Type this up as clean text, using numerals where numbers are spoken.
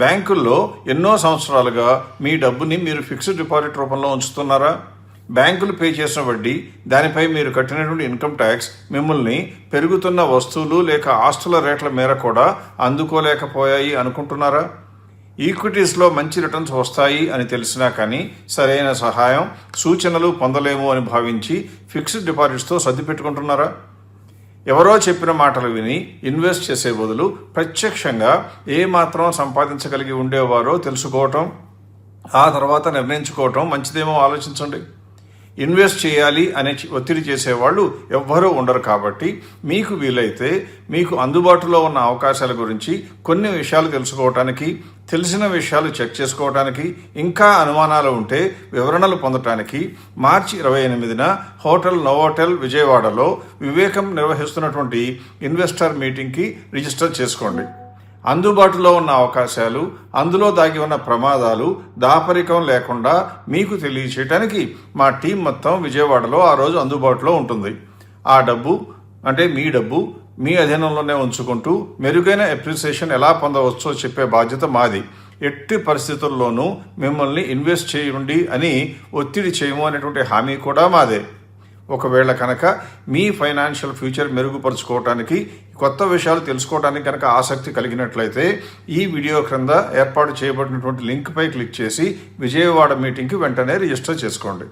బ్యాంకుల్లో ఎన్నో సంవత్సరాలుగా మీ డబ్బుని మీరు ఫిక్స్డ్ డిపాజిట్ రూపంలో ఉంచుతున్నారా? బ్యాంకులు పే చేసిన వడ్డీ, దానిపై మీరు కట్టినటువంటి ఇన్కమ్ ట్యాక్స్ మిమ్మల్ని పెరుగుతున్న వస్తువులు లేక ఆస్తుల రేట్ల మేర కూడా అందుకోలేకపోయాయి అనుకుంటున్నారా? ఈక్విటీస్లో మంచి రిటర్న్స్ వస్తాయి అని తెలిసినా కానీ సరైన సహాయం, సూచనలు పొందలేము అని భావించి ఫిక్స్డ్ డిపాజిట్స్తో సర్ది పెట్టుకుంటున్నారా? ఎవరో చెప్పిన మాటలు విని ఇన్వెస్ట్ చేసే బదులు ప్రత్యక్షంగా ఏమాత్రం సంపాదించగలిగి ఉండేవారో తెలుసుకోవటం, ఆ తర్వాత నిర్ణయించుకోవటం మంచిదేమో ఆలోచించండి. ఇన్వెస్ట్ చేయాలి అనే ఒత్తిడి చేసేవాళ్ళు ఎవ్వరూ ఉండరు. కాబట్టి మీకు వీలైతే మీకు అందుబాటులో ఉన్న అవకాశాల గురించి కొన్ని విషయాలు తెలుసుకోవటానికి, తెలిసిన విషయాలు చెక్ చేసుకోవటానికి, ఇంకా అనుమానాలు ఉంటే వివరణలు పొందటానికి మార్చి 28న హోటల్ నోవోటెల్ విజయవాడలో వివేకం నిర్వహిస్తున్నటువంటి ఇన్వెస్టర్ మీటింగ్కి రిజిస్టర్ చేసుకోండి. అందుబాటులో ఉన్న అవకాశాలు, అందులో దాగి ఉన్న ప్రమాదాలు దాపరికం లేకుండా మీకు తెలియచేయడానికి మా టీం మొత్తం విజయవాడలో ఆ రోజు అందుబాటులో ఉంటుంది. ఆ డబ్బు అంటే మీ డబ్బు మీ అధీనంలోనే ఉంచుకుంటూ మెరుగైన అప్రిసియేషన్ ఎలా పొందవచ్చో చెప్పే బాధ్యత మాది. ఎట్టి పరిస్థితుల్లోనూ మిమ్మల్ని ఇన్వెస్ట్ చేయండి అని ఒత్తిడి చేయము అనేటువంటి హామీ కూడా మాదే. ఒకవేళ కనుక మీ ఫైనాన్షియల్ ఫ్యూచర్ మెరుగుపరుచుకోవటానికి, కొత్త విషయాలు తెలుసుకోవడానికి కనుక ఆసక్తి కలిగినట్లయితే ఈ వీడియో క్రింద ఏర్పాటు చేయబడినటువంటి లింక్పై క్లిక్ చేసి విజయవాడ మీటింగ్కి వెంటనే రిజిస్టర్ చేసుకోండి.